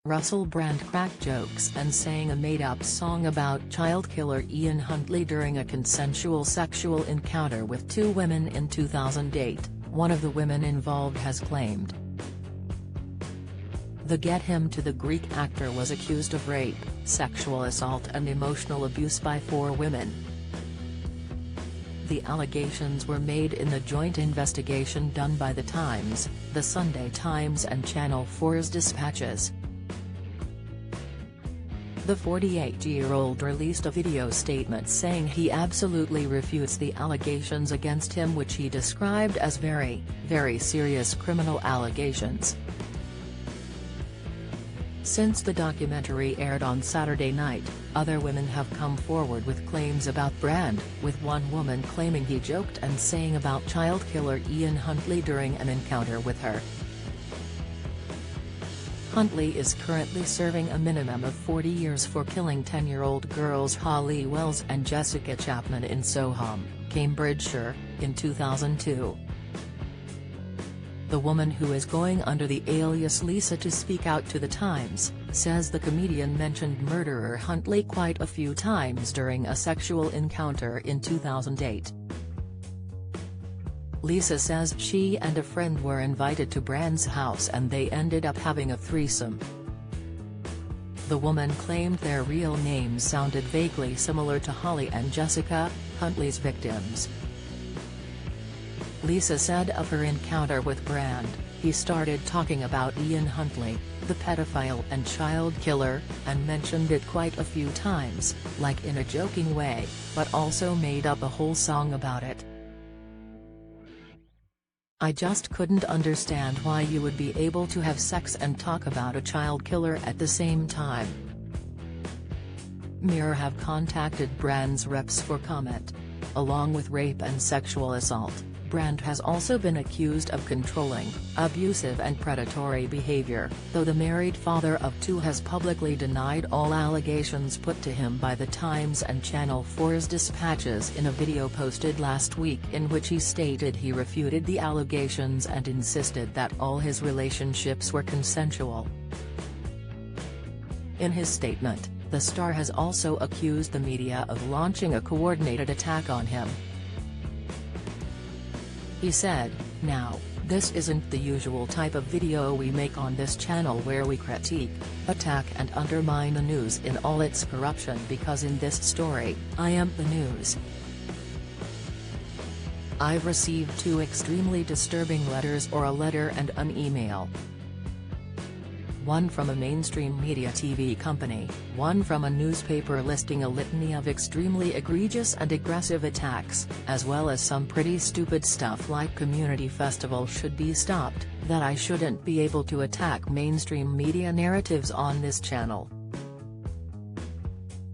Russell Brand cracked jokes and sang a made-up song about child killer Ian Huntley during a consensual sexual encounter with two women in 2008, one of the women involved has claimed. The Get Him to the Greek actor was accused of rape, sexual assault and emotional abuse by four women. The allegations were made in the joint investigation done by The Times, The Sunday Times and Channel 4's Dispatches. The 48-year-old released a video statement saying he absolutely refutes the allegations against him, which he described as very, very serious criminal allegations. Since the documentary aired on Saturday night, other women have come forward with claims about Brand, with one woman claiming he joked and sang about child killer Ian Huntley during an encounter with her. Huntley is currently serving a minimum of 40 years for killing 10-year-old girls Holly Wells and Jessica Chapman in Soham, Cambridgeshire, in 2002. The woman, who is going under the alias Lisa to speak out to The Times, says the comedian mentioned murderer Huntley quite a few times during a sexual encounter in 2008. Lisa says she and a friend were invited to Brand's house and they ended up having a threesome. The woman claimed their real names sounded vaguely similar to Holly and Jessica, Huntley's victims. Lisa said of her encounter with Brand, he started talking about Ian Huntley, the pedophile and child killer, and mentioned it quite a few times, like in a joking way, but also made up a whole song about it. I just couldn't understand why you would be able to have sex and talk about a child killer at the same time. Mirror have contacted Brand's reps for comment. Along with rape and sexual assault, Brand has also been accused of controlling, abusive and predatory behavior, though the married father of two has publicly denied all allegations put to him by The Times and Channel 4's Dispatches in a video posted last week, in which he stated he refuted the allegations and insisted that all his relationships were consensual. In his statement, the star has also accused the media of launching a coordinated attack on him. He said, "Now, this isn't the usual type of video we make on this channel where we critique, attack and undermine the news in all its corruption, because in this story, I am the news. I've received two extremely disturbing letters, or a letter and an email. One from a mainstream media TV company, one from a newspaper listing a litany of extremely egregious and aggressive attacks, as well as some pretty stupid stuff like community festival should be stopped, that I shouldn't be able to attack mainstream media narratives on this channel.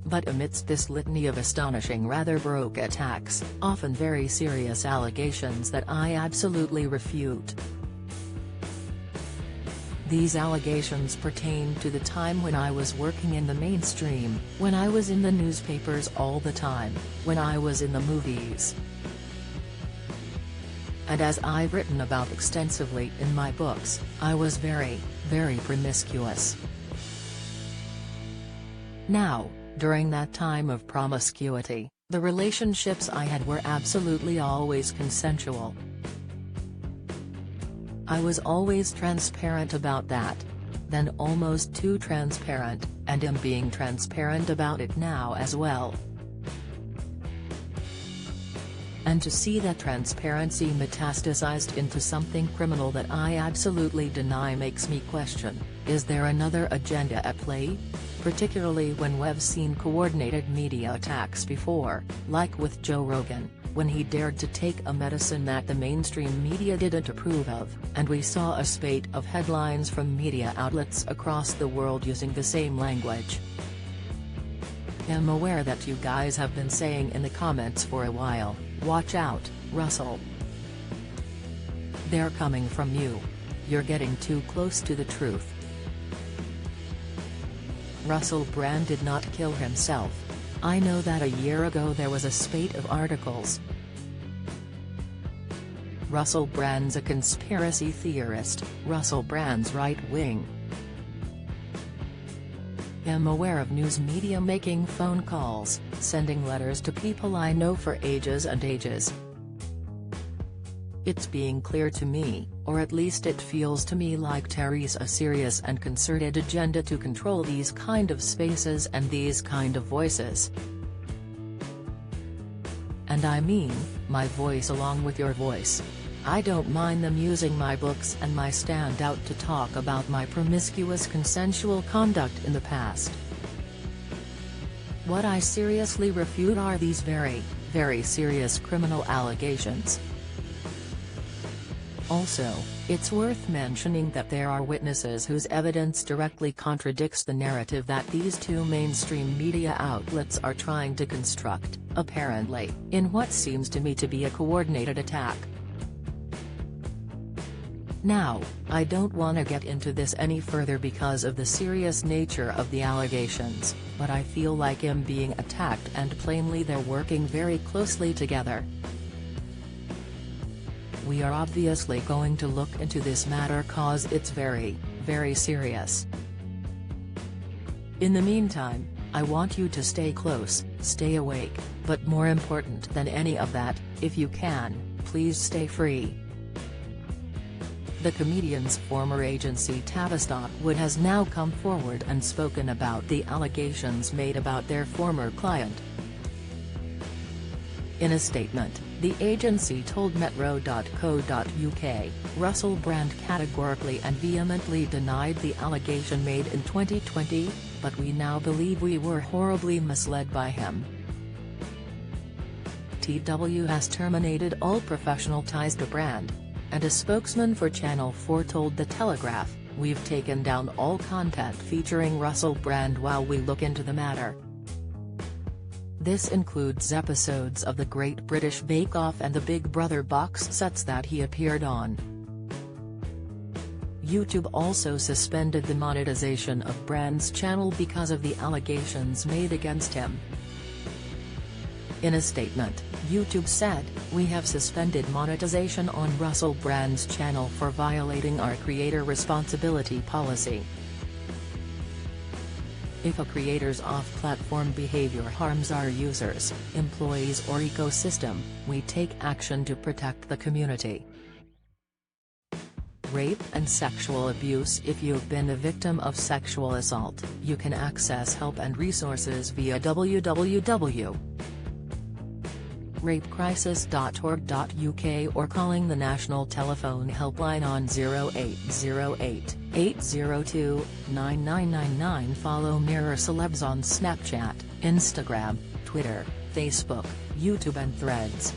But amidst this litany of astonishing, rather baroque attacks, often very serious allegations that I absolutely refute. These allegations pertain to the time when I was working in the mainstream, when I was in the newspapers all the time, when I was in the movies. And as I've written about extensively in my books, I was very, very promiscuous. Now, during that time of promiscuity, the relationships I had were absolutely always consensual. I was always transparent about that. Then almost too transparent, and am being transparent about it now as well. And to see that transparency metastasized into something criminal that I absolutely deny makes me question, is there another agenda at play? Particularly when we've seen coordinated media attacks before, like with Joe Rogan, when he dared to take a medicine that the mainstream media didn't approve of, and we saw a spate of headlines from media outlets across the world using the same language. I'm aware that you guys have been saying in the comments for a while, "Watch out, Russell. They're coming from you. You're getting too close to the truth." Russell Brand did not kill himself. I know that a year ago there was a spate of articles. Russell Brand's a conspiracy theorist, Russell Brand's right-wing. am aware of news media making phone calls, sending letters to people I know for ages and ages. It's being clear to me, or at least it feels to me like Terry's a serious and concerted agenda to control these kind of spaces and these kind of voices. And I mean, my voice along with your voice. I don't mind them using my books and my stand out to talk about my promiscuous consensual conduct in the past. What I seriously refute are these very, very serious criminal allegations. Also, it's worth mentioning that there are witnesses whose evidence directly contradicts the narrative that these two mainstream media outlets are trying to construct, apparently, in what seems to me to be a coordinated attack. Now, I don't want to get into this any further because of the serious nature of the allegations, but I feel like I'm being attacked and plainly they're working very closely together. We are obviously going to look into this matter cause it's very, very serious. In the meantime, I want you to stay close, stay awake, but more important than any of that, if you can, please stay free. The comedian's former agency Tavistock Wood has now come forward and spoken about the allegations made about their former client. In a statement, the agency told Metro.co.uk, Russell Brand categorically and vehemently denied the allegation made in 2020, but we now believe we were horribly misled by him. TW has terminated all professional ties to Brand. And a spokesman for Channel 4 told The Telegraph, "We've taken down all content featuring Russell Brand while we look into the matter." This includes episodes of The Great British Bake Off and the Big Brother box sets that he appeared on. YouTube also suspended the monetization of Brand's channel because of the allegations made against him. In a statement, YouTube said, "We have suspended monetization on Russell Brand's channel for violating our creator responsibility policy. If a creator's off-platform behavior harms our users, employees or ecosystem, we take action to protect the community." Rape and sexual abuse. If you've been a victim of sexual assault, you can access help and resources via www.rapecrisis.org.uk or calling the National Telephone Helpline on 0808 802 9999. Follow Mirror Celebs on Snapchat, Instagram, Twitter, Facebook, YouTube and Threads.